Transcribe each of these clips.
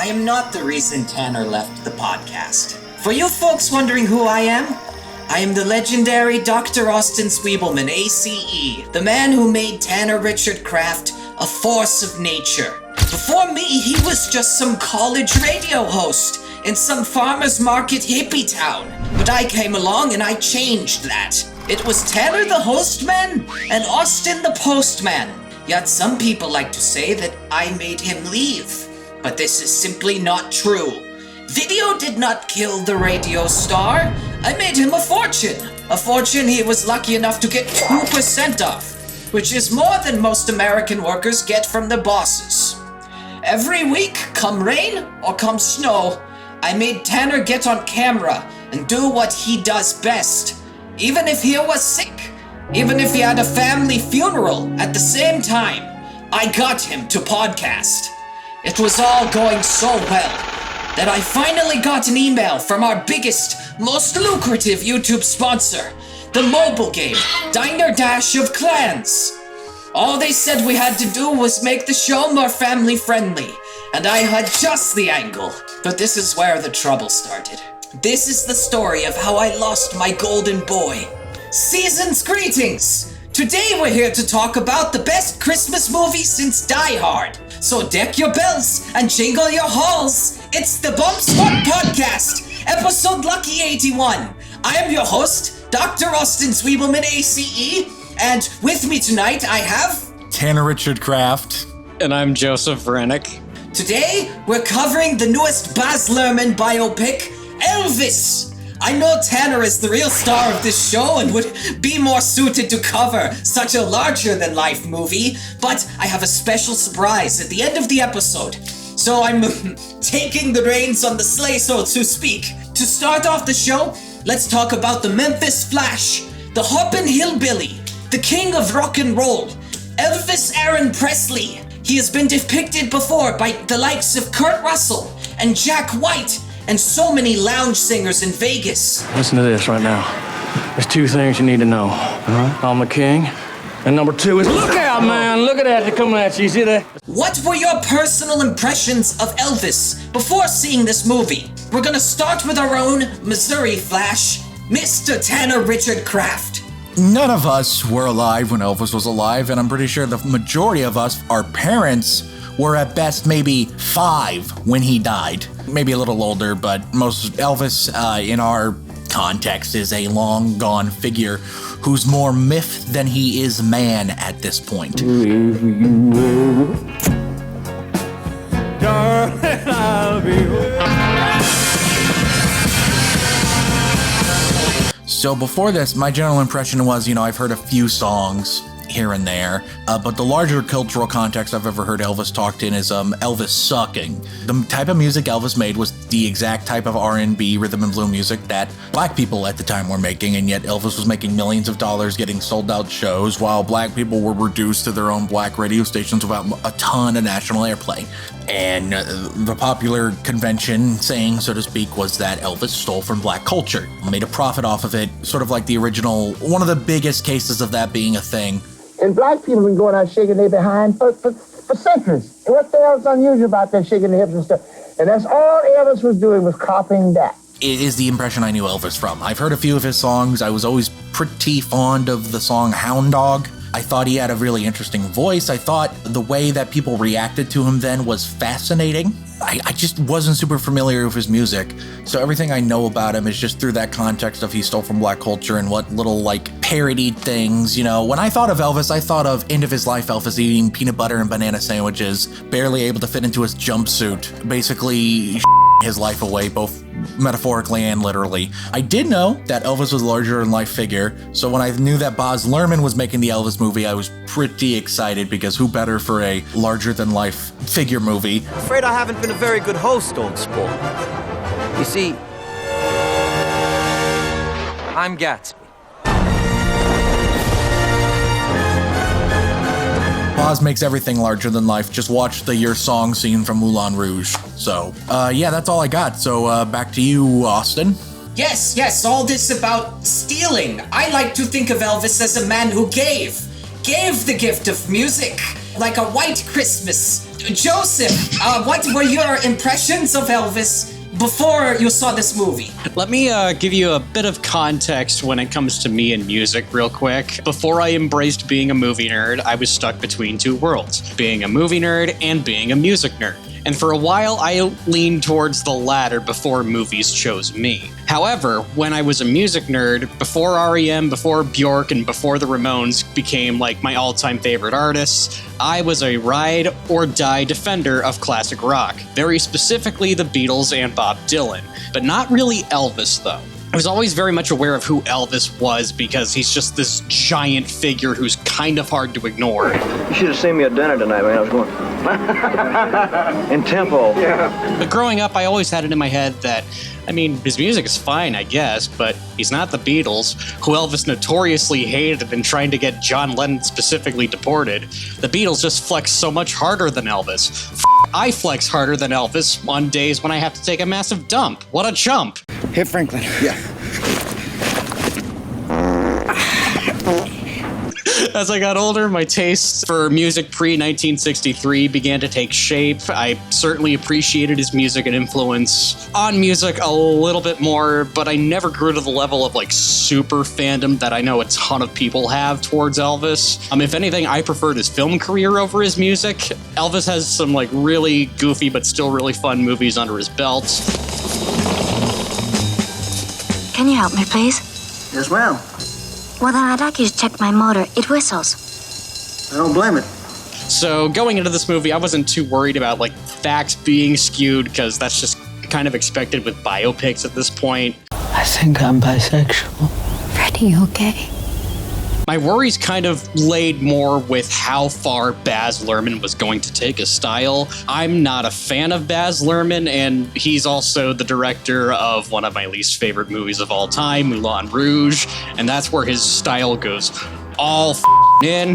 I am not the reason Tanner left the podcast. For you folks wondering who I am the legendary Dr. Austin Zwibelman, A.C.E., the man who made Tanner Richard Kraft a force of nature. Before me, he was just some college radio host in some farmer's market hippie town. But I came along and I changed that. It was Tanner the hostman and Austin the postman. Yet some people like to say that I made him leave. But this is simply not true. Video did not kill the radio star. I made him a fortune he was lucky enough to get 2% of, which is more than most American workers get from their bosses. Every week, come rain or come snow, I made Tanner get on camera and do what he does best. Even if he was sick, even if he had a family funeral at the same time, I got him to podcast. It was all going so well that I finally got an email from our biggest, most lucrative YouTube sponsor, the mobile game, Diner Dash of Clans. All they said we had to do was make the show more family friendly, and I had just the angle. But this is where the trouble started. This is the story of how I lost my golden boy. Season's greetings! Today we're here to talk about the best Christmas movie since Die Hard. So deck your bells and jingle your halls. It's the Bump Spot Podcast, episode Lucky 81. I am your host, Dr. Austin Zwibelman, A.C.E., and with me tonight I have... Tanner Richard Kraft. And I'm Joseph Rennick. Today, we're covering the newest Baz Luhrmann biopic, Elvis. I know Tanner is the real star of this show and would be more suited to cover such a larger-than-life movie, but I have a special surprise at the end of the episode. So I'm taking the reins on the sleigh, so to speak. To start off the show, let's talk about the Memphis Flash, the hoppin' hillbilly, the king of rock and roll, Elvis Aaron Presley. He has been depicted before by the likes of Kurt Russell and Jack White and so many lounge singers in Vegas. Listen to this right now. There's two things you need to know. I'm the king. And number two is, look out, man. Look at that. They're coming at you. You see that? What were your personal impressions of Elvis before seeing this movie? We're gonna start with our own Missouri Flash, Mr. Tanner Richard Kraft. None of us were alive when Elvis was alive, and I'm pretty sure the majority of us, our parents, were at best maybe 5 when he died. Maybe a little older, but most Elvis, in our context, is a long gone figure who's more myth than he is man at this point. Darling, I'll be... So before this, my general impression was, I've heard a few songs here and there, but the larger cultural context I've ever heard Elvis talked in is Elvis sucking. The type of music Elvis made was the exact type of R&B, rhythm and blues music that black people at the time were making, and yet Elvis was making millions of dollars getting sold out shows, while black people were reduced to their own black radio stations without a ton of national airplay. And the popular convention saying, so to speak, was that Elvis stole from black culture, made a profit off of it, sort of like the original, one of the biggest cases of that being a thing. And black people have been going out shaking their behind for centuries. And what the hell's unusual about that shaking their hips and stuff? And that's all Elvis was doing, was copying that. It is the impression I knew Elvis from. I've heard a few of his songs. I was always pretty fond of the song Hound Dog. I thought he had a really interesting voice. I thought the way that people reacted to him then was fascinating. I just wasn't super familiar with his music, so everything I know about him is just through that context of he stole from black culture and what little, parodied things, When I thought of Elvis, I thought of end of his life Elvis eating peanut butter and banana sandwiches, barely able to fit into his jumpsuit, basically his life away, both metaphorically and literally. I did know that Elvis was a larger-than-life figure, so when I knew that Baz Luhrmann was making the Elvis movie, I was pretty excited, because who better for a larger-than-life figure movie? Afraid I haven't been a very good host, old sport. You see, I'm Gatsby. Baz makes everything larger than life. Just watch the Your Song scene from Moulin Rouge. So, yeah, that's all I got. So, back to you, Austin. Yes, all this about stealing. I like to think of Elvis as a man who gave the gift of music, like a white Christmas. Joseph, what were your impressions of Elvis before you saw this movie? Let me give you a bit of context when it comes to me and music real quick. Before I embraced being a movie nerd, I was stuck between two worlds, being a movie nerd and being a music nerd. And for a while, I leaned towards the latter before movies chose me. However, when I was a music nerd, before R.E.M., before Bjork, and before the Ramones became like my all-time favorite artists, I was a ride or die defender of classic rock. Very specifically the Beatles and Bob Dylan. But not really Elvis, though. I was always very much aware of who Elvis was because he's just this giant figure who's kind of hard to ignore. You should have seen me at dinner tonight, man. I was going in tempo. Yeah. But growing up, I always had it in my head that, I mean, his music is fine, I guess, but he's not the Beatles, who Elvis notoriously hated and trying to get John Lennon specifically deported. The Beatles just flex so much harder than Elvis. I flex harder than Elvis on days when I have to take a massive dump. What a chump. Hey, Franklin. Yeah. As I got older, my taste for music pre-1963 began to take shape. I certainly appreciated his music and influence on music a little bit more, but I never grew to the level of like super fandom that I know a ton of people have towards Elvis. If anything, I preferred his film career over his music. Elvis has some like really goofy but still really fun movies under his belt. Can you help me, please? Yes, ma'am. Well, then I'd like you to check my motor. It whistles. I don't blame it. So going into this movie, I wasn't too worried about like facts being skewed because that's just kind of expected with biopics at this point. I think I'm bisexual. Freddie, you okay? My worries kind of laid more with how far Baz Luhrmann was going to take his style. I'm not a fan of Baz Luhrmann, and he's also the director of one of my least favorite movies of all time, Moulin Rouge, and that's where his style goes all in,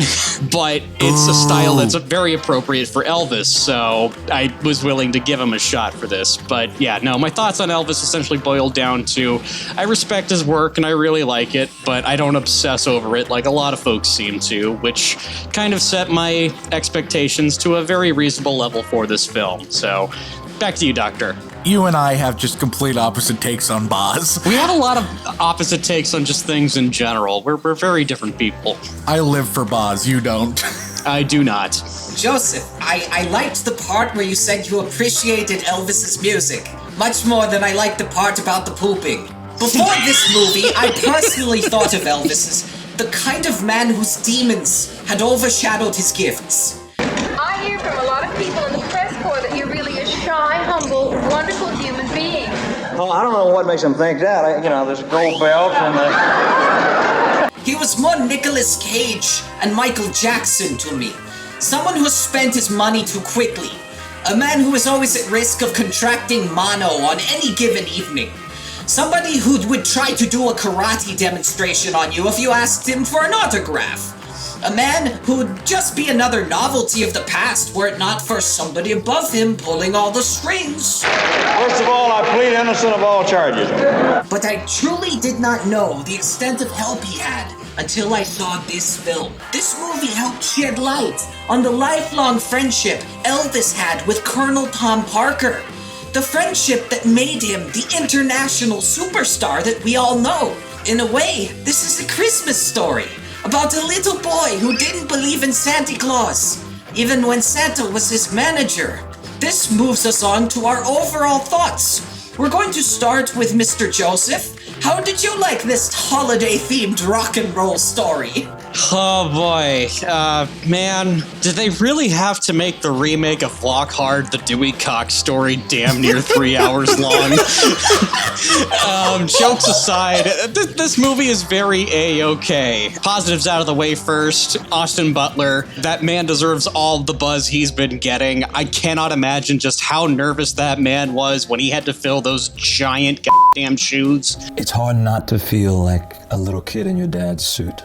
but it's a style that's very appropriate for Elvis, so I was willing to give him a shot for this. But yeah, no, my thoughts on Elvis essentially boiled down to I respect his work and I really like it, but I don't obsess over it like a lot of folks seem to, which kind of set my expectations to a very reasonable level for this film. So back to you, Doctor. You and I have just complete opposite takes on Baz. We have a lot of opposite takes on just things in general. We're very different people. I live for Baz, you don't. I do not. Joseph, I liked the part where you said you appreciated Elvis's music, much more than I liked the part about the pooping. Before this movie, I personally thought of Elvis as the kind of man whose demons had overshadowed his gifts. I hear from a lot of people in the press corps that you're really a shy, humble, wonderful human being. Well, I don't know what makes them think that. There's a gold belt and He was more Nicolas Cage and Michael Jackson to me. Someone who spent his money too quickly. A man who was always at risk of contracting mono on any given evening. Somebody who would try to do a karate demonstration on you if you asked him for an autograph. A man who would just be another novelty of the past were it not for somebody above him pulling all the strings. First of all, I plead innocent of all charges. But I truly did not know the extent of help he had until I saw this film. This movie helped shed light on the lifelong friendship Elvis had with Colonel Tom Parker. The friendship that made him the international superstar that we all know. In a way, this is a Christmas story about a little boy who didn't believe in Santa Claus, even when Santa was his manager. This moves us on to our overall thoughts. We're going to start with Mr. Joseph. How did you like this holiday-themed rock and roll story? Oh boy, man, did they really have to make the remake of Walk Hard, the Dewey Cox story damn near 3 hours long? Jokes aside, this movie is very A-okay. Positives out of the way first. Austin Butler, that man deserves all the buzz he's been getting. I cannot imagine just how nervous that man was when he had to fill those giant goddamn shoes. It's hard not to feel like a little kid in your dad's suit.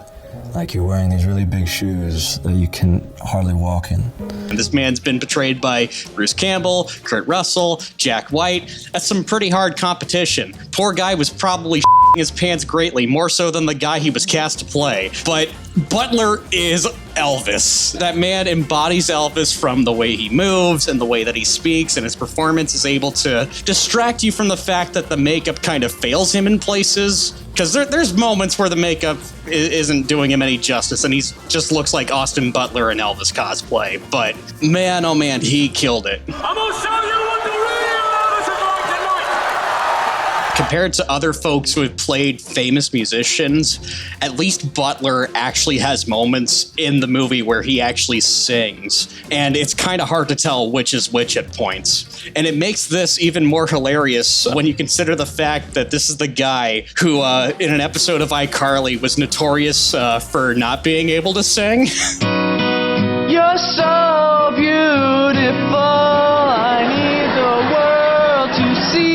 Like you're wearing these really big shoes that you can hardly walk in. And this man's been betrayed by Bruce Campbell, Kurt Russell, Jack White. That's some pretty hard competition. Poor guy was probably his pants greatly, more so than the guy he was cast to play. But Butler is Elvis. That man embodies Elvis from the way he moves and the way that he speaks, and his performance is able to distract you from the fact that the makeup kind of fails him in places. Because there's moments where the makeup isn't doing him any justice, and he just looks like Austin Butler in Elvis cosplay. But man, oh man, he killed it. I'm gonna show you what the real Elvis is like tonight. Compared to other folks who have played famous musicians, at least Butler actually has moments in the movie where he actually sings. And it's kind of hard to tell which is which at points. And it makes this even more hilarious when you consider the fact that this is the guy who, in an episode of iCarly, was notorious for not being able to sing. You're so beautiful, I need the world to see.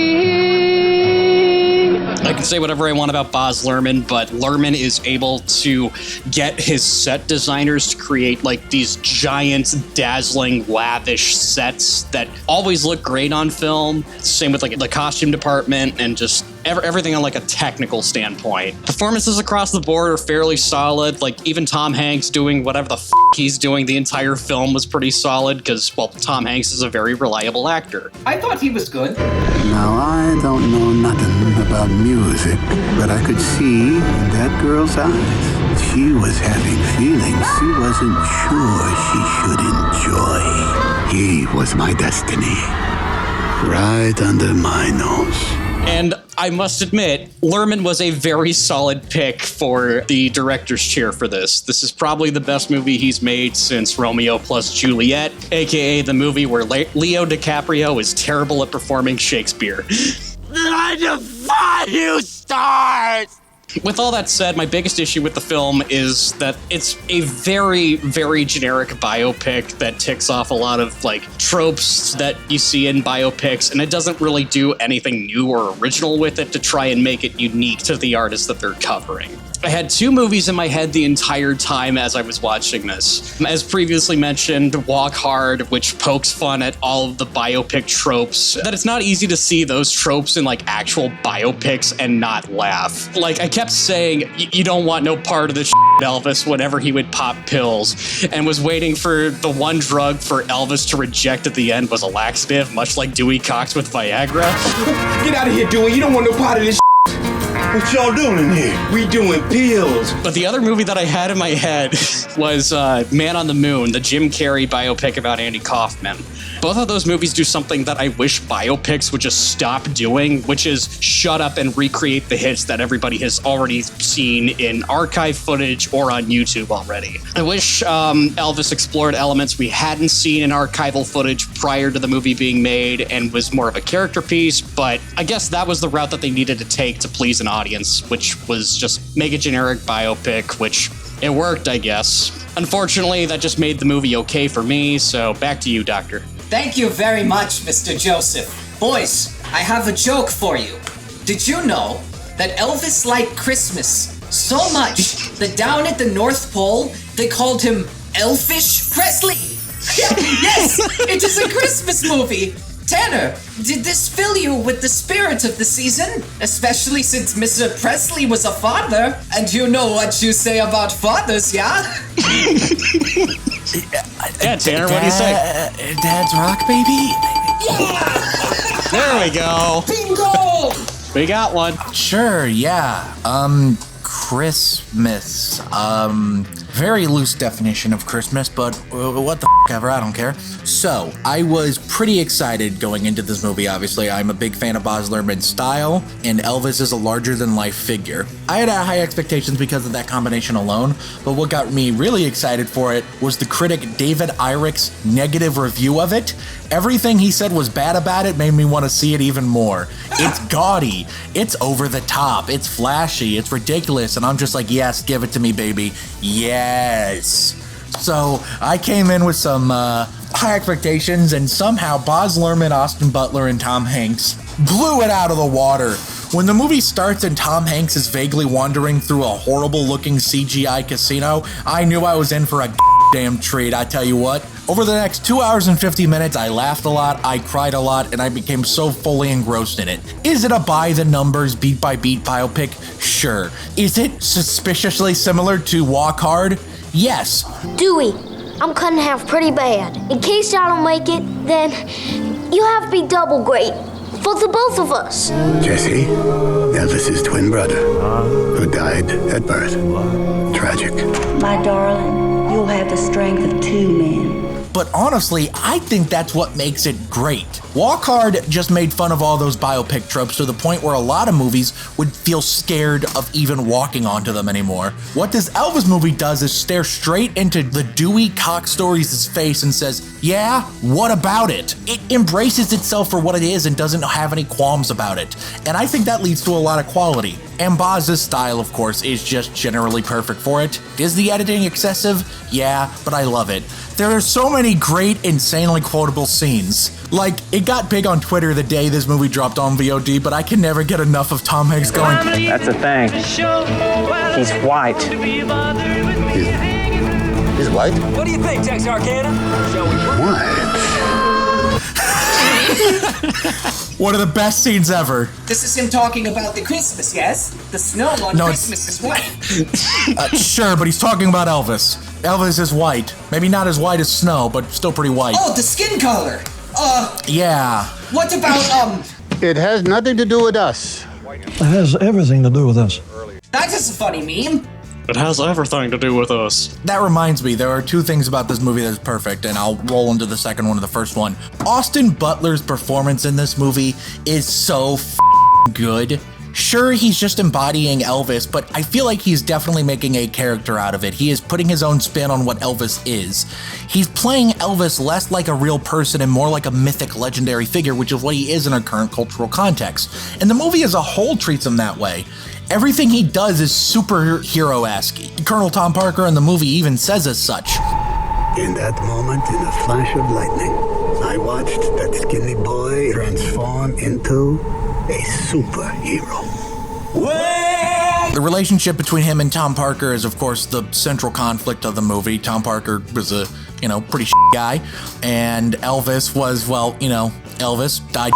I can say whatever I want about Baz Luhrmann, but Luhrmann is able to get his set designers to create like these giant, dazzling, lavish sets that always look great on film. Same with like the costume department and just everything on like a technical standpoint. Performances across the board are fairly solid. Like even Tom Hanks doing whatever the he's doing the entire film was pretty solid because, well, Tom Hanks is a very reliable actor. I thought he was good. Now, I don't know nothing about music, but I could see in that girl's eyes she was having feelings she wasn't sure she should enjoy. He was my destiny, right under my nose. And I must admit, Luhrmann was a very solid pick for the director's chair for this. This is probably the best movie he's made since Romeo plus Juliet, aka the movie where Leo DiCaprio is terrible at performing Shakespeare. I defy you, stars! With all that said, my biggest issue with the film is that it's a very, very generic biopic that ticks off a lot of like tropes that you see in biopics, and it doesn't really do anything new or original with it to try and make it unique to the artist that they're covering. I had two movies in my head the entire time as I was watching this. As previously mentioned, Walk Hard, which pokes fun at all of the biopic tropes, that it's not easy to see those tropes in like actual biopics and not laugh. Like I kept saying, you don't want no part of this Elvis whenever he would pop pills, and was waiting for the one drug for Elvis to reject at the end was a laxative, much like Dewey Cox with Viagra. Get out of here, Dewey. You don't want no part of this. What y'all doing in here? We doing pills. But the other movie that I had in my head was Man on the Moon, the Jim Carrey biopic about Andy Kaufman. Both of those movies do something that I wish biopics would just stop doing, which is shut up and recreate the hits that everybody has already seen in archive footage or on YouTube already. I wish Elvis explored elements we hadn't seen in archival footage prior to the movie being made and was more of a character piece, but I guess that was the route that they needed to take to please an audience, which was just make a generic biopic, which it worked, I guess. Unfortunately, that just made the movie okay for me, so back to you, Doctor. Thank you very much, Mr. Joseph. Boys, I have a joke for you. Did you know that Elvis liked Christmas so much that down at the North Pole, they called him Elfish Presley? Yes, it is a Christmas movie. Tanner, did this fill you with the spirit of the season? Especially since Mr. Presley was a father, and you know what you say about fathers, yeah? Yeah, Tanner, what do you say? Dad's Rock Baby? Yeah! There we go. Bingo! We got one. Sure, yeah. Christmas. Very loose definition of Christmas, but what the f ever, I don't care. So, I was pretty excited going into this movie, obviously. I'm a big fan of Baz Luhrmann's style, and Elvis is a larger-than-life figure. I had high expectations because of that combination alone, but what got me really excited for it was the critic David Eirich's negative review of it. Everything he said was bad about it made me want to see it even more. It's gaudy, it's over the top, it's flashy, it's ridiculous, and I'm just like, yes, give it to me, baby. Yes. So I came in with some high expectations, and somehow Baz Luhrmann, Austin Butler, and Tom Hanks blew it out of the water. When the movie starts and Tom Hanks is vaguely wandering through a horrible-looking CGI casino, I knew I was in for a damn treat, I tell you what. Over the next 2 hours and 50 minutes, I laughed a lot, I cried a lot, and I became so fully engrossed in it. Is it a by-the-numbers, beat-by-beat biopic? Sure. Is it suspiciously similar to Walk Hard? Yes. Dewey, I'm cutting half pretty bad. In case I don't make it, then you have to be double great. For the both of us. Jesse, Elvis's twin brother, who died at birth. Tragic. My darling, you'll have the strength of two men. But honestly, I think that's what makes it great. Walk Hard just made fun of all those biopic tropes to the point where a lot of movies would feel scared of even walking onto them anymore. What this Elvis movie does is stare straight into the Dewey Cox Stories' face and says, yeah, what about it? It embraces itself for what it is and doesn't have any qualms about it. And I think that leads to a lot of quality. And Baz's style, of course, is just generally perfect for it. Is the editing excessive? Yeah, but I love it. There are so many great, insanely quotable scenes. Like, it got big on Twitter the day this movie dropped on VOD, but I can never get enough of Tom Hanks going, that's the thing. He's white. He's white? What do you think, Texarkana? One of the best scenes ever. This is him talking about the Christmas, yes? The snow on Christmas is white. Sure, but he's talking about Elvis. Elvis is white. Maybe not as white as snow, but still pretty white. Oh, the skin color. Yeah. What about, It has nothing to do with us. It has everything to do with us. That is a funny meme. It has everything to do with us. That reminds me, there are two things about this movie that's perfect, and I'll roll into the second one or the first one. Austin Butler's performance in this movie is so good. Sure, he's just embodying Elvis, but I feel like he's definitely making a character out of it. He is putting his own spin on what Elvis is. He's playing Elvis less like a real person and more like a mythic, legendary figure, which is what he is in our current cultural context. And the movie as a whole treats him that way. Everything he does is superhero-esque. Colonel Tom Parker in the movie even says as such. In that moment, in a flash of lightning, I watched that skinny boy transform into a superhero. The relationship between him and Tom Parker is, of course, the central conflict of the movie. Tom Parker was a, pretty guy, and Elvis was, Elvis died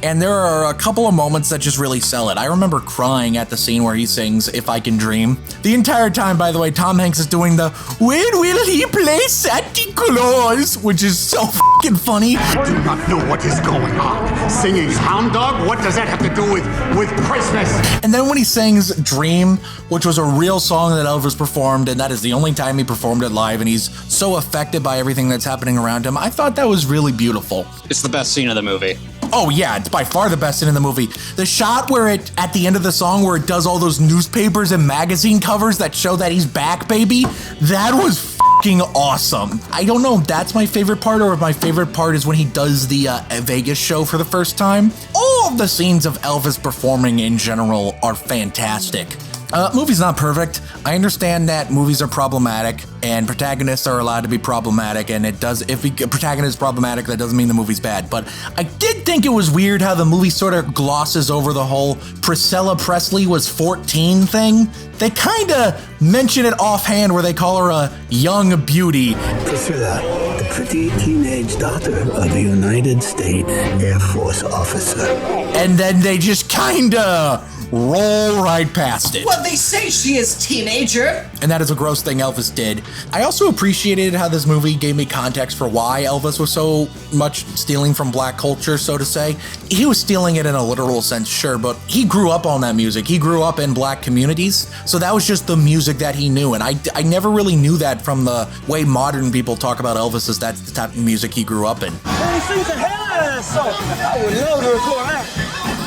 and there are a couple of moments that just really sell it. I remember crying at the scene where he sings If I Can Dream. The entire time, by the way, Tom Hanks is doing the When will he play Santa Claus? Which is so fucking funny. I do not know what is going on. Singing Hound Dog? What does that have to do with Christmas? And then when he sings Dream, which was a real song that Elvis performed, and that is the only time he performed it live, and he's so affected by everything that's happening around him, I thought that was really beautiful. It's the best scene of the movie. Oh yeah, it's by far the best scene in the movie. The shot where it, at the end of the song, where it does all those newspapers and magazine covers that show that he's back, baby, that was fucking awesome. I don't know if that's my favorite part or if my favorite part is when he does the Vegas show for the first time. All of the scenes of Elvis performing in general are fantastic. Movie's not perfect. I understand that movies are problematic and protagonists are allowed to be problematic, and if a protagonist is problematic, that doesn't mean the movie's bad. But I did think it was weird how the movie sort of glosses over the whole Priscilla Presley was 14 thing. They kind of mention it offhand where they call her a young beauty. Priscilla, the pretty teenage daughter of a United States Air Force officer. And then they just kind of roll right past it. Well, they say she is teenager. And that is a gross thing Elvis did. I also appreciated how this movie gave me context for why Elvis was so much stealing from black culture, so to say. He was stealing it in a literal sense, sure, but he grew up on that music. He grew up in black communities, so that was just the music that he knew. And I never really knew that from the way modern people talk about Elvis, as that's the type of music he grew up in. Hey, sing the hell out of that song. I would love to record that.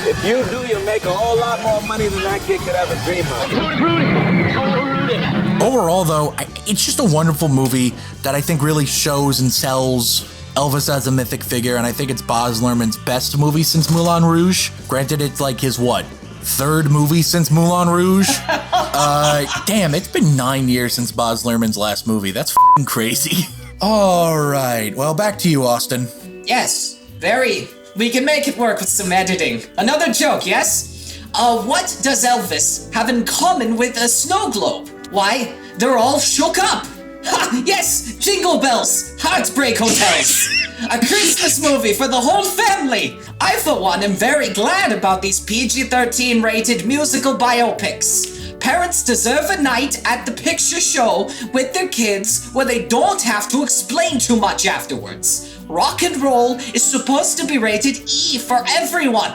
If you do, you'll make a whole lot more money than that kid could ever dream of. Overall, though, it's just a wonderful movie that I think really shows and sells Elvis as a mythic figure, and I think it's Baz Luhrmann's best movie since Moulin Rouge. Granted, it's like his, third movie since Moulin Rouge? Damn, it's been 9 years since Baz Luhrmann's last movie. That's f***ing crazy. All right, well, back to you, Austin. Yes, very. We can make it work with some editing. Another joke, yes? What does Elvis have in common with a snow globe? Why, they're all shook up. Ha! Yes! Jingle Bells! Heartbreak Hotels! A Christmas movie for the whole family! I, for one, am very glad about these PG-13 rated musical biopics. Parents deserve a night at the picture show with their kids where they don't have to explain too much afterwards. Rock and roll is supposed to be rated E for everyone.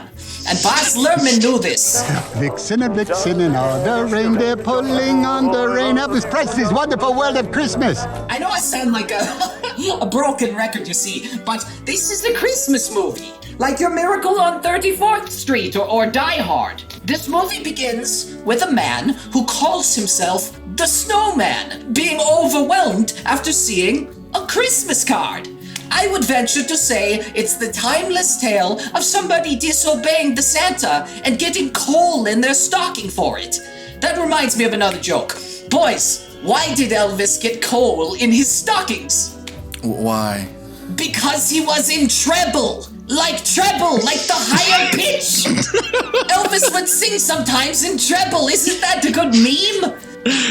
And Baz Luhrmann knew this. Vixen and all the reindeer pulling on the rein. Elvis Presley's Wonderful World of Christmas. I know I sound like a broken record, you see, but this is a Christmas movie. Like your Miracle on 34th Street or Die Hard. This movie begins with a man who calls himself the Snowman, being overwhelmed after seeing a Christmas card. I would venture to say it's the timeless tale of somebody disobeying the Santa and getting coal in their stocking for it. That reminds me of another joke. Boys, why did Elvis get coal in his stockings? Why? Because he was in treble. Like treble, like the higher pitch. Elvis would sing sometimes in treble. Isn't that a good meme?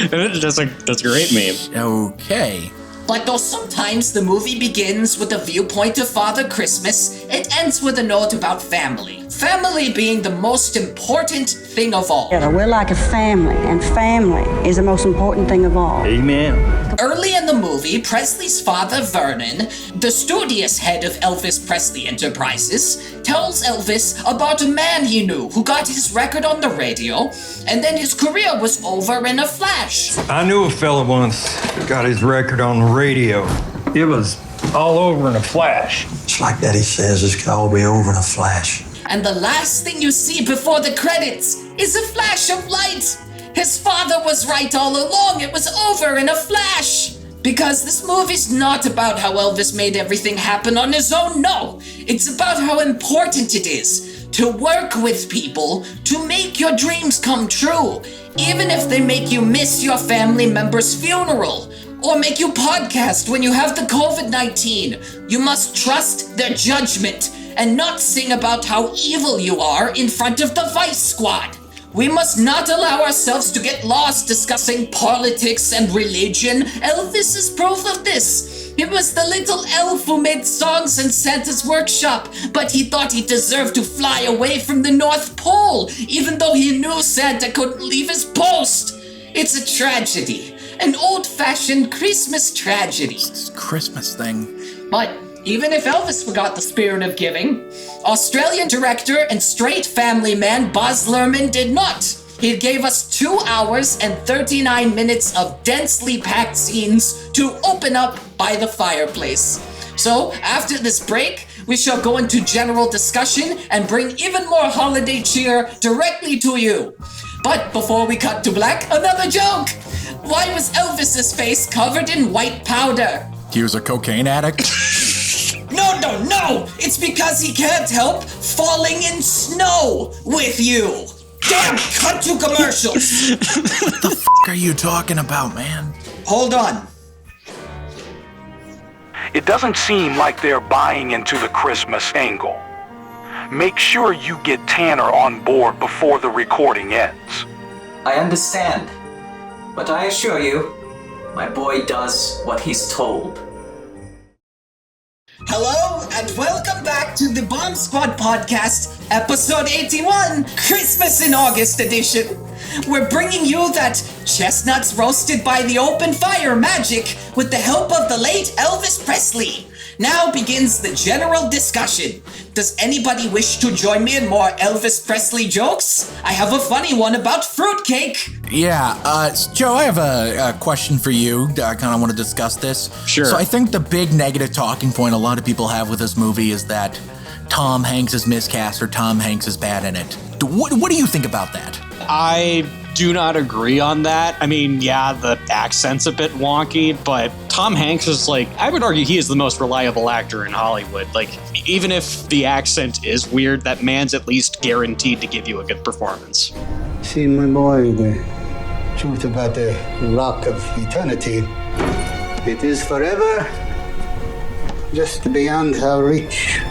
That's a great meme. Okay. But though sometimes the movie begins with a viewpoint of Father Christmas, it ends with a note about family. Family being the most important thing of all. We're like a family, and family is the most important thing of all. Amen. Early in the movie, Presley's father, Vernon, the studious head of Elvis Presley Enterprises, tells Elvis about a man he knew who got his record on the radio, and then his career was over in a flash. I knew a fella once who got his record on the radio. It was all over in a flash. It's like Daddy says, this could all be over in a flash. And the last thing you see before the credits is a flash of light. His father was right all along. It was over in a flash. Because this movie's not about how Elvis made everything happen on his own. No, it's about how important it is to work with people to make your dreams come true. Even if they make you miss your family member's funeral or make you podcast when you have the COVID-19, you must trust their judgment and not sing about how evil you are in front of the Vice Squad. We must not allow ourselves to get lost discussing politics and religion. Elvis is proof of this. He was the little elf who made songs in Santa's workshop, but he thought he deserved to fly away from the North Pole, even though he knew Santa couldn't leave his post. It's a tragedy. An old-fashioned Christmas tragedy. It's a Christmas thing. But even if Elvis forgot the spirit of giving, Australian director and straight family man Baz Luhrmann did not. He gave us 2 hours and 39 minutes of densely packed scenes to open up by the fireplace. So, after this break, we shall go into general discussion and bring even more holiday cheer directly to you. But before we cut to black, another joke! Why was Elvis's face covered in white powder? He was a cocaine addict? No! It's because he can't help falling in snow with you! Damn, cut to commercials! What the f*** are you talking about, man? Hold on. It doesn't seem like they're buying into the Christmas angle. Make sure you get Tanner on board before the recording ends. I understand, but I assure you, my boy does what he's told. Hello, and welcome back to the Bomb Squad Podcast, episode 81, Christmas in August edition. We're bringing you that chestnuts roasted by the open fire magic with the help of the late Elvis Presley. Now begins the general discussion. Does anybody wish to join me in more Elvis Presley jokes? I have a funny one about fruitcake. Yeah, Joe, I have a question for you. I kind of want to discuss this. Sure. So I think the big negative talking point a lot of people have with this movie is that Tom Hanks is miscast or Tom Hanks is bad in it. What do you think about that? I do not agree on that. I mean, yeah, the accent's a bit wonky, but Tom Hanks is I would argue he is the most reliable actor in Hollywood. Even if the accent is weird, that man's at least guaranteed to give you a good performance. See, my boy, the truth about the rock of eternity, it is forever, just beyond our reach.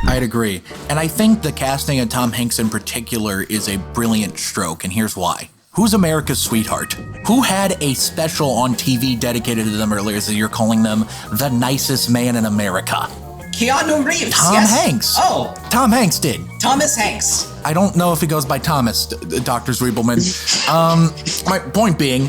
I'd agree. And I think the casting of Tom Hanks in particular is a brilliant stroke, and here's why. Who's America's sweetheart? Who had a special on TV dedicated to them earlier this year, calling them the nicest man in America? Keanu Reeves. Tom Hanks. Oh. Tom Hanks did. Thomas Hanks. I don't know if he goes by Thomas, Dr. Zwibelman. My point being,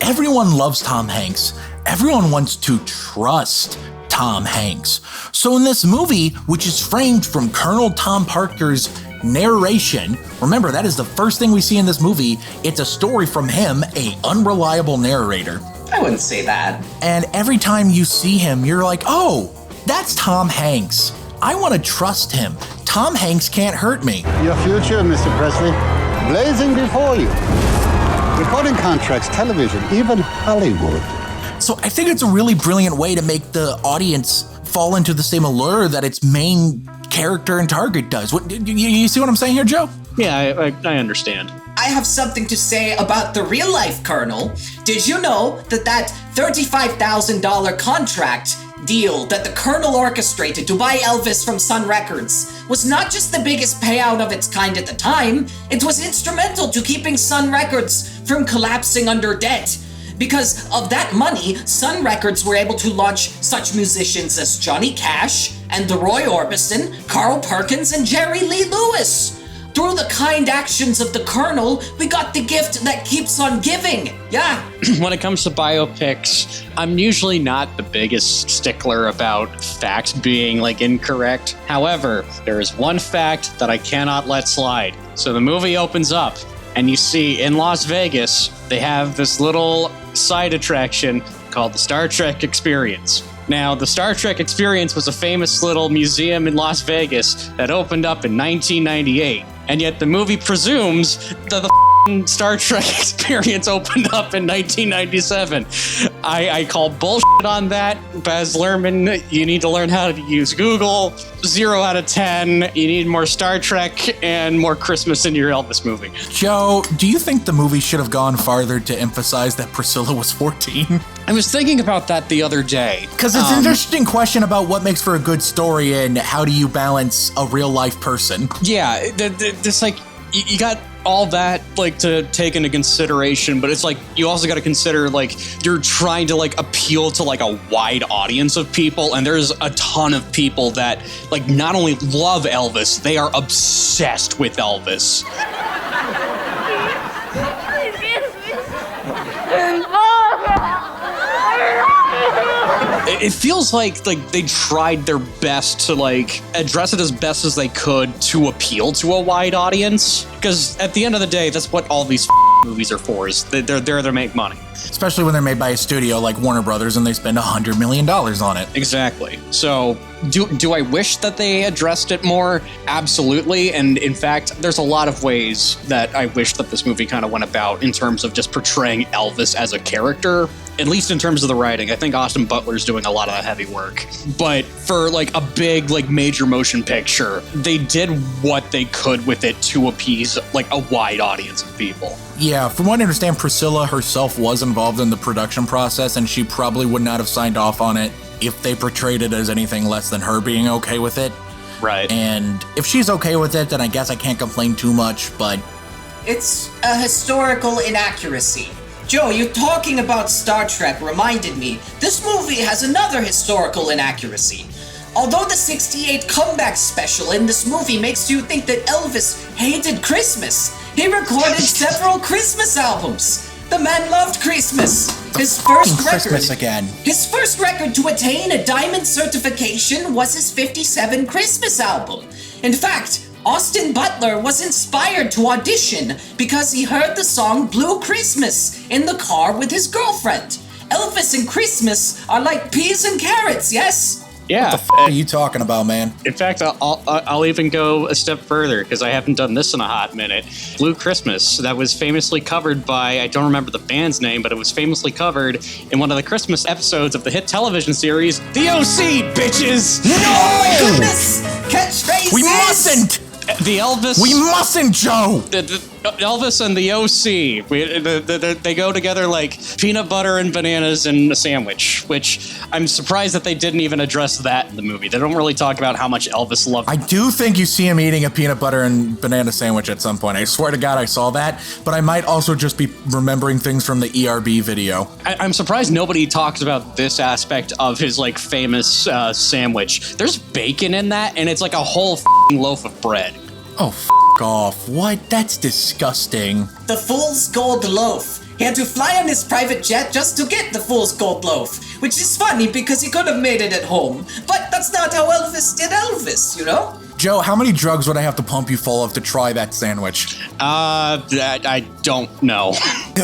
everyone loves Tom Hanks. Everyone wants to trust Tom Hanks. So in this movie, which is framed from Colonel Tom Parker's narration, remember that is the first thing we see in this movie, it's a story from him, a unreliable narrator. I wouldn't say that. And every time you see him, you're like, oh, that's Tom Hanks. I want to trust him. Tom Hanks can't hurt me. Your future, Mr. Presley, blazing before you. Recording contracts, television, even Hollywood. So I think it's a really brilliant way to make the audience fall into the same allure that its main character and target does. What, you see what I'm saying here, Joe? Yeah, I understand. I have something to say about the real life Colonel. Did you know that $35,000 contract deal that the Colonel orchestrated to buy Elvis from Sun Records was not just the biggest payout of its kind at the time, it was instrumental to keeping Sun Records from collapsing under debt. Because of that money, Sun Records were able to launch such musicians as Johnny Cash and the Roy Orbison, Carl Perkins, and Jerry Lee Lewis. Through the kind actions of the Colonel, we got the gift that keeps on giving. Yeah. When it comes to biopics, I'm usually not the biggest stickler about facts being incorrect. However, there is one fact that I cannot let slide. So the movie opens up and you see in Las Vegas, they have this little side attraction called the Star Trek Experience. Now, the Star Trek Experience was a famous little museum in Las Vegas that opened up in 1998. And yet the movie presumes that the Star Trek Experience opened up in 1997. I call bullshit on that. Baz Luhrmann, you need to learn how to use Google. 0 out of 10. You need more Star Trek and more Christmas in your Elvis movie. Joe, do you think the movie should have gone farther to emphasize that Priscilla was 14? I was thinking about that the other day. Because it's an interesting question about what makes for a good story and how do you balance a real life person. Yeah, it's you got all that to take into consideration, but it's you also got to consider you're trying to appeal to a wide audience of people, and there's a ton of people that not only love Elvis, they are obsessed with Elvis. It feels like they tried their best to address it as best as they could to appeal to a wide audience. Because at the end of the day, that's what all these movies are for. Is they're there to make money. Especially when they're made by a studio like Warner Brothers and they spend $100 million on it. Exactly. So do I wish that they addressed it more? Absolutely. And in fact, there's a lot of ways that I wish that this movie kind of went about in terms of just portraying Elvis as a character. At least in terms of the writing. I think Austin Butler's doing a lot of that heavy work. But for a big major motion picture, they did what they could with it to appease a wide audience of people. Yeah, from what I understand, Priscilla herself was involved in the production process, and she probably would not have signed off on it if they portrayed it as anything less than her being okay with it. Right. And if she's okay with it, then I guess I can't complain too much, but... It's a historical inaccuracy. Joe, you talking about Star Trek reminded me, this movie has another historical inaccuracy. Although the '68 comeback special in this movie makes you think that Elvis hated Christmas, he recorded several Christmas albums. The man loved Christmas. His first record, Christmas again. His first record to attain a diamond certification was his '57 Christmas album. In fact, Austin Butler was inspired to audition because he heard the song Blue Christmas in the car with his girlfriend. Elvis and Christmas are like peas and carrots, yes? Yeah. What the are you talking about, man? In fact, I'll even go a step further because I haven't done this in a hot minute. Blue Christmas, that was famously covered by, I don't remember the band's name, but it was famously covered in one of the Christmas episodes of the hit television series, The O.C., bitches! No! Oh my goodness! Catchphrases! We mustn't! The Elvis... We mustn't, Joe! Elvis and the O.C. They go together like peanut butter and bananas in a sandwich, which I'm surprised that they didn't even address that in the movie. They don't really talk about how much Elvis loved. I do think you see him eating a peanut butter and banana sandwich at some point. I swear to God I saw that, but I might also just be remembering things from the ERB video. I'm surprised nobody talks about this aspect of his like famous sandwich. There's bacon in that, and it's like a whole loaf of bread. Oh, off. What? That's disgusting. The fool's gold loaf. He had to fly on his private jet just to get the fool's gold loaf, which is funny because he could have made it at home. But that's not how Elvis did Elvis, you know? Joe, how many drugs would I have to pump you full of to try that sandwich? I don't know.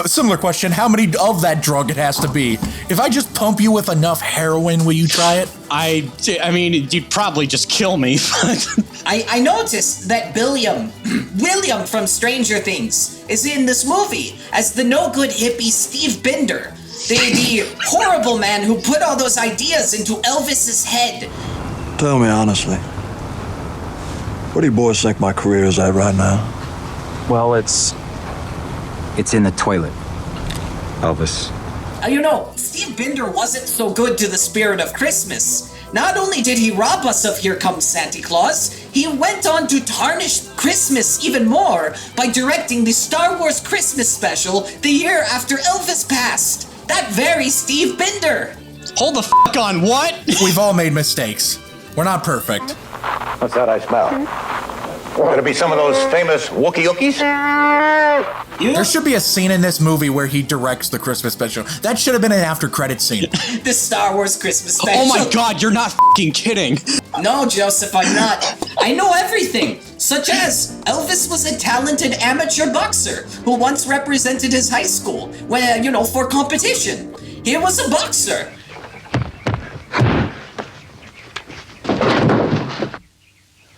Similar question, how many of that drug it has to be? If I just pump you with enough heroin, will you try it? I mean, you'd probably just kill me. I noticed that William from Stranger Things is in this movie as the no-good hippie Steve Binder, the horrible man who put all those ideas into Elvis's head. Tell me honestly, what do you boys think my career is at right now? Well, it's in the toilet, Elvis. You know, Steve Binder wasn't so good to the spirit of Christmas. Not only did he rob us of Here Comes Santa Claus, he went on to tarnish Christmas even more by directing the Star Wars Christmas special the year after Elvis passed. That very Steve Binder. Hold the on, what? We've all made mistakes. We're not perfect. What's that I smell? Could it be some of those famous Wookie-Ookies? There should be a scene in this movie where he directs the Christmas special. That should have been an after-credit scene. The Star Wars Christmas special. Oh my God, you're not f***ing kidding. No, Joseph, I'm not. I know everything. Such as, Elvis was a talented amateur boxer who once represented his high school, when, for competition. He was a boxer.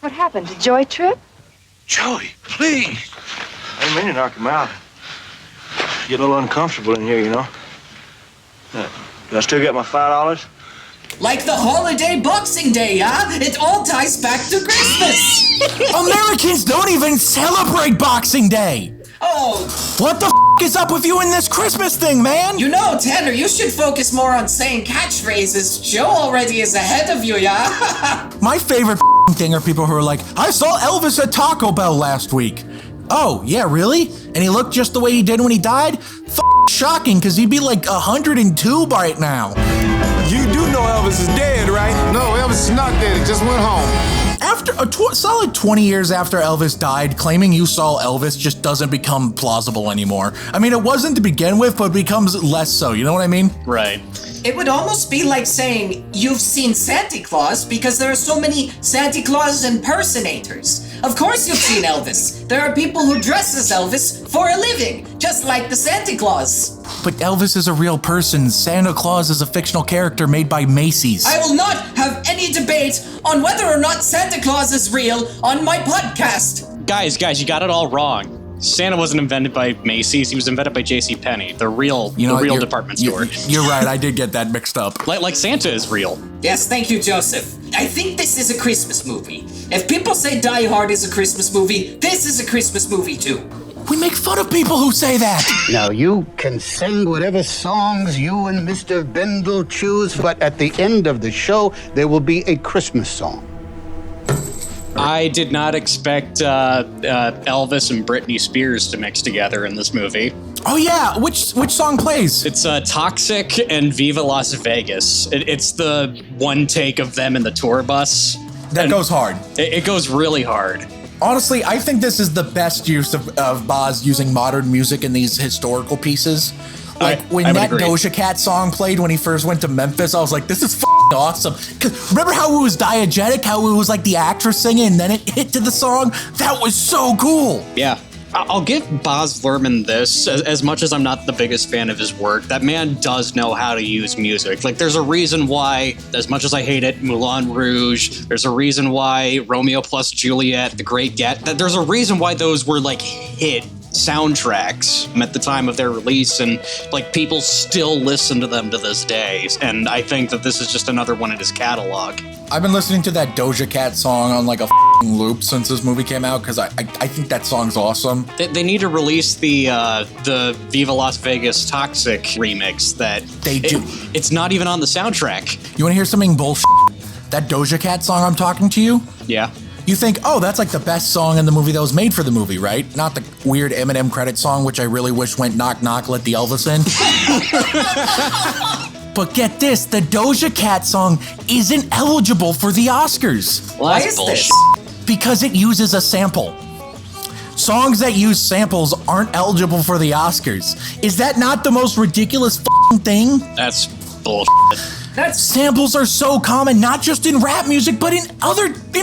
What happened? A joy trip? Joey, please. I didn't mean to knock him out. Get a little uncomfortable in here, you know. Do I still get my $5? Like the holiday Boxing Day, yeah? It all ties back to Christmas. Americans don't even celebrate Boxing Day. Oh. What the is up with you in this Christmas thing, man? You know, Tanner, you should focus more on saying catchphrases. Joe already is ahead of you, yeah? My favorite thing are people who are like, I saw Elvis at Taco Bell last week. Oh, yeah, really? And he looked just the way he did when he died? Shocking, because he'd be like 102 right now. You do know Elvis is dead, right? No, Elvis is not dead. He just went home. After a solid 20 years after Elvis died, claiming you saw Elvis just doesn't become plausible anymore. I mean, it wasn't to begin with, but it becomes less so. You know what I mean? Right. It would almost be like saying you've seen Santa Claus because there are so many Santa Claus impersonators. Of course you've seen Elvis. There are people who dress as Elvis for a living, just like the Santa Claus. But Elvis is a real person. Santa Claus is a fictional character made by Macy's. I will not have any debate on whether or not Santa Claus is real on my podcast. Guys, you got it all wrong. Santa wasn't invented by Macy's. He was invented by J.C. Penney, the real department store. You're right. I did get that mixed up. Like Santa is real. Yes, thank you, Joseph. I think this is a Christmas movie. If people say Die Hard is a Christmas movie, this is a Christmas movie too. We make fun of people who say that. Now, you can sing whatever songs you and Mr. Bendel choose, but at the end of the show, there will be a Christmas song. I did not expect Elvis and Britney Spears to mix together in this movie. Oh yeah, which song plays? It's Toxic and Viva Las Vegas. It's the one take of them in the tour bus. That goes hard. It goes really hard. Honestly, I think this is the best use of Baz using modern music in these historical pieces. Like, when that Doja Cat song played when he first went to Memphis, I was like, this is f***ing awesome. 'Cause remember how it was diegetic, how it was like the actress singing and then it hit to the song? That was so cool. Yeah. I'll give Baz Luhrmann this, as much as I'm not the biggest fan of his work. That man does know how to use music. Like, there's a reason why, as much as I hate it, Moulin Rouge, there's a reason why Romeo plus Juliet, The Great Get, there's a reason why those were, like, hit soundtracks at the time of their release, and like people still listen to them to this day. And I think that this is just another one in his catalog. I've been listening to that Doja Cat song on like a loop since this movie came out because I think that song's awesome. They need to release the Viva Las Vegas Toxic remix that they do. It's not even on the soundtrack. You want to hear something bullshit? That Doja Cat song I'm talking to you? Yeah. You think, oh, that's like the best song in the movie that was made for the movie, right? Not the weird Eminem credit song, which I really wish went knock knock, let the Elvis in. But get this, the Doja Cat song isn't eligible for the Oscars. Why is this? Because it uses a sample. Songs that use samples aren't eligible for the Oscars. Is that not the most ridiculous thing? That's bullshit. Samples are so common, not just in rap music, but in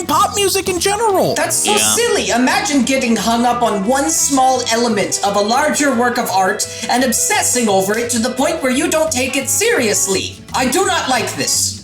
pop music in general. That's so silly. Imagine getting hung up on one small element of a larger work of art and obsessing over it to the point where you don't take it seriously. I do not like this.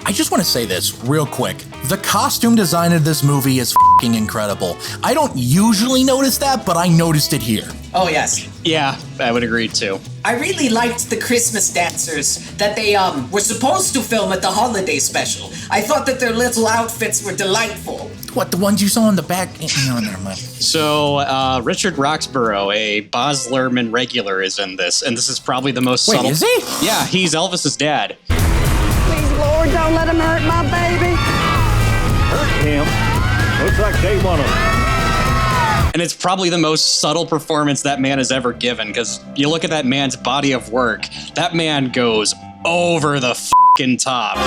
I just want to say this real quick. The costume design of this movie is f***ing incredible. I don't usually notice that, but I noticed it here. Oh, yes. Yeah, I would agree too. I really liked the Christmas dancers that they were supposed to film at the holiday special. I thought that their little outfits were delightful. What, the ones you saw in the back? No, never mind. So, Richard Roxburgh, a Baz Luhrmann regular, is in this, and this is probably the most subtle. Wait, is he? Yeah, he's Elvis's dad. Please, Lord, don't let him hurt my baby. Hurt him? Looks like they want him. And it's probably the most subtle performance that man has ever given, because you look at that man's body of work, that man goes over the f***ing top.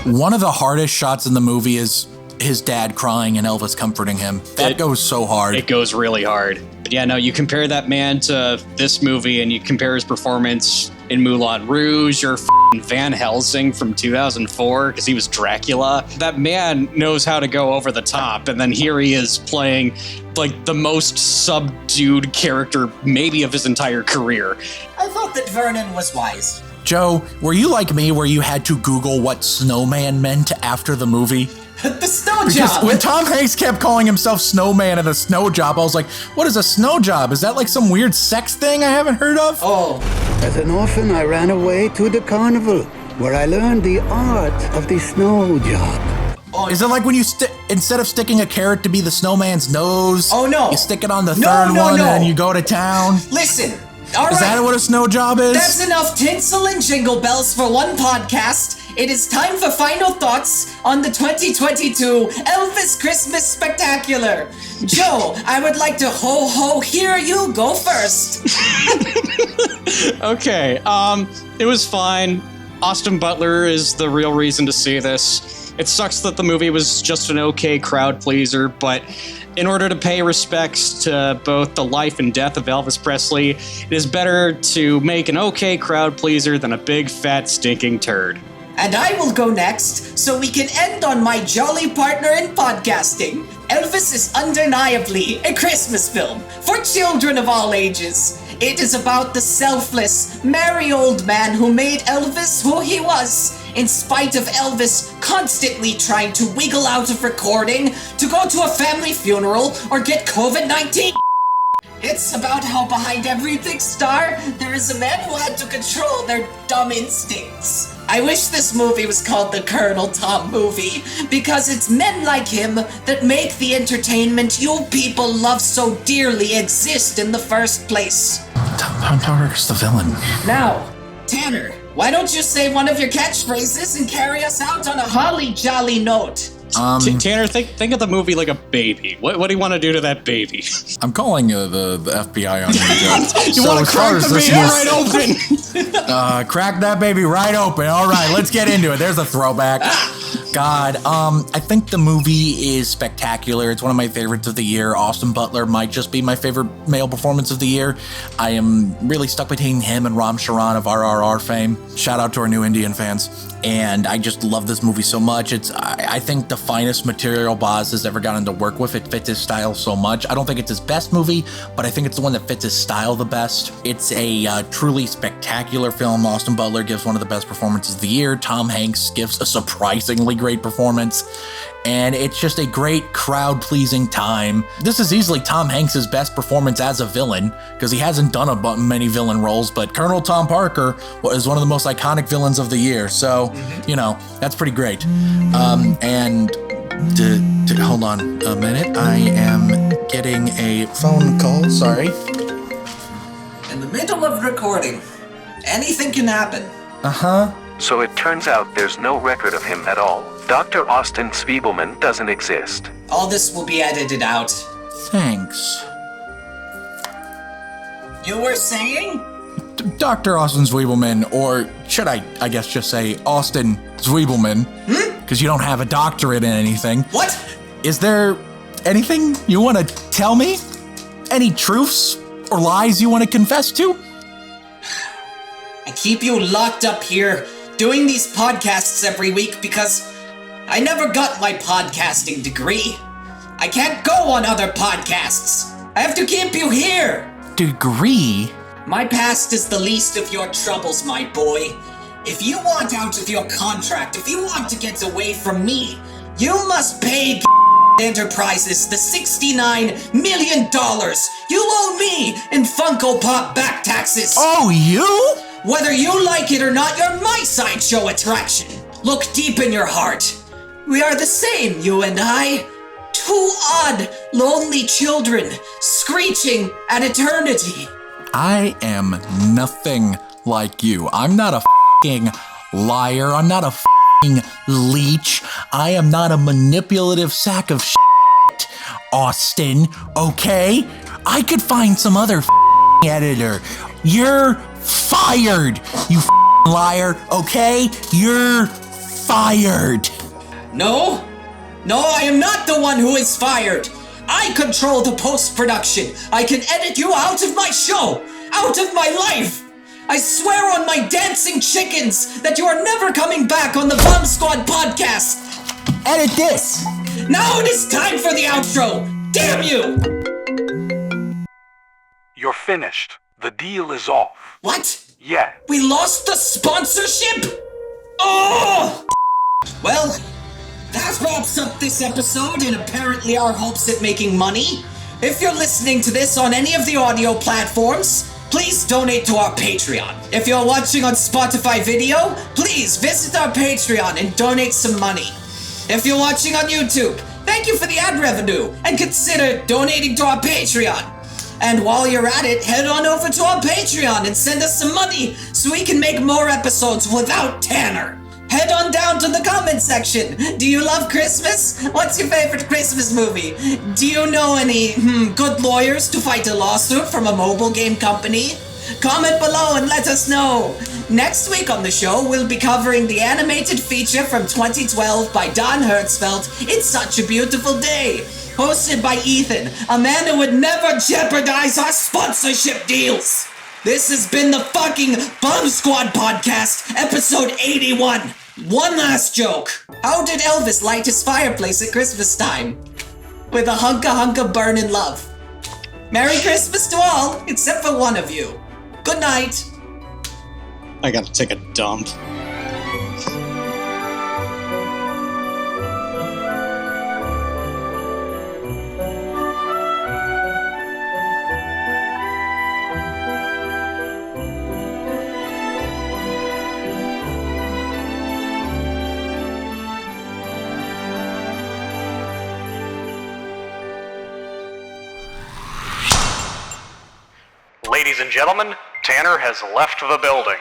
One of the hardest shots in the movie is his dad crying and Elvis comforting him. That goes so hard. It goes really hard. But yeah, no, you compare that man to this movie and you compare his performance in Moulin Rouge or Van Helsing from 2004, because he was Dracula. That man knows how to go over the top, and then here he is playing like the most subdued character maybe of his entire career. I thought that Vernon was wise. Joe, were you like me where you had to Google what snowman meant after the movie? The snow Because job! when Tom Hanks kept calling himself Snowman at a snow job, I was like, what is a snow job? Is that like some weird sex thing I haven't heard of? Oh. As an orphan, I ran away to the carnival, where I learned the art of the snow job. Is it like when you instead of sticking a carrot to be the snowman's nose, oh no, you stick it on the third one and you go to town? Listen, all right. Is that what a snow job is? That's enough tinsel and jingle bells for one podcast. It is time for final thoughts on the 2022 Elvis Christmas Spectacular. Joe, I would like to hear you go first. Okay, it was fine. Austin Butler is the real reason to see this. It sucks that the movie was just an okay crowd pleaser, but in order to pay respects to both the life and death of Elvis Presley, it is better to make an okay crowd pleaser than a big, fat, stinking turd. And I will go next, so we can end on my jolly partner in podcasting. Elvis is undeniably a Christmas film for children of all ages. It is about the selfless, merry old man who made Elvis who he was, in spite of Elvis constantly trying to wiggle out of recording to go to a family funeral or get COVID-19. It's about how behind every big star, there is a man who had to control their dumb instincts. I wish this movie was called the Colonel Tom movie, because it's men like him that make the entertainment you people love so dearly exist in the first place. Tom Parker's the villain. Now, Tanner, why don't you say one of your catchphrases and carry us out on a holly jolly note? Tanner, think of the movie like a baby. What do you want to do to that baby? I'm calling the FBI on you, Joe. You want to crack the baby right open? Crack that baby right open. All right, let's get into it. There's a throwback. God, I think the movie is spectacular. It's one of my favorites of the year. Austin Butler might just be my favorite male performance of the year. I am really stuck between him and Ram Charan of RRR fame. Shout out to our new Indian fans. And I just love this movie so much. I think the finest material Baz has ever gotten to work with. It fits his style so much. I don't think it's his best movie, but I think it's the one that fits his style the best. It's a truly spectacular film. Austin Butler gives one of the best performances of the year. Tom Hanks gives a surprisingly great performance. and it's just a great crowd-pleasing time. This is easily Tom Hanks' best performance as a villain, because he hasn't done many villain roles, but Colonel Tom Parker is one of the most iconic villains of the year, so, you know, that's pretty great. Hold on a minute, I am getting a phone call, sorry. In the middle of recording. Anything can happen. Uh-huh. So it turns out there's no record of him at all. Dr. Austin Zwibelman doesn't exist. All this will be edited out. Thanks. You were saying? Dr. Austin Zwibelman, or should I guess just say Austin Zwibelman, because you don't have a doctorate in anything. What? Is there anything you want to tell me? Any truths or lies you want to confess to? I keep you locked up here doing these podcasts every week because I never got my podcasting degree. I can't go on other podcasts. I have to keep you here. Degree? My past is the least of your troubles, my boy. If you want out of your contract, if you want to get away from me, you must pay Enterprises the $69 million you owe me in Funko Pop back taxes. Oh, you? Whether you like it or not, you're my sideshow attraction. Look deep in your heart. We are the same, you and I. Two odd, lonely children screeching at eternity. I am nothing like you. I'm not a f***ing liar. I'm not a f***ing leech. I am not a manipulative sack of shit, Austin, okay? I could find some other f***ing editor. You're fired, you f***ing liar, okay? You're fired. No, I am not the one who is fired. I control the post-production. I can edit you out of my show, out of my life. I swear on my dancing chickens that you are never coming back on the Bomb Squad podcast. Edit this. Now it is time for the outro. Damn you. You're finished. The deal is off. What? Yeah. We lost the sponsorship? Oh! Well, that wraps up this episode and apparently our hopes at making money. If you're listening to this on any of the audio platforms, please donate to our Patreon. If you're watching on Spotify video, please visit our Patreon and donate some money. If you're watching on YouTube, thank you for the ad revenue and consider donating to our Patreon. And while you're at it, head on over to our Patreon and send us some money so we can make more episodes without Tanner. Head on down to the comment section. Do you love Christmas? What's your favorite Christmas movie? Do you know any good lawyers to fight a lawsuit from a mobile game company? Comment below and let us know. Next week on the show, we'll be covering the animated feature from 2012 by Don Hertzfeldt, It's Such a Beautiful Day, hosted by Ethan, a man who would never jeopardize our sponsorship deals. This has been the fucking Bomb Squad podcast, episode 81. One last joke. How did Elvis light his fireplace at Christmas time? With a hunka burnin' love. Merry Christmas to all, except for one of you. Good night. I gotta take a dump. Ladies and gentlemen, Tanner has left the building.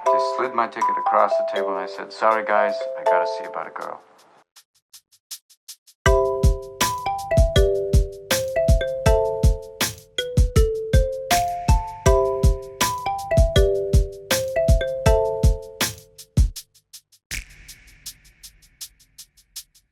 Just slid my ticket across the table and I said, "Sorry guys, I gotta see about a girl."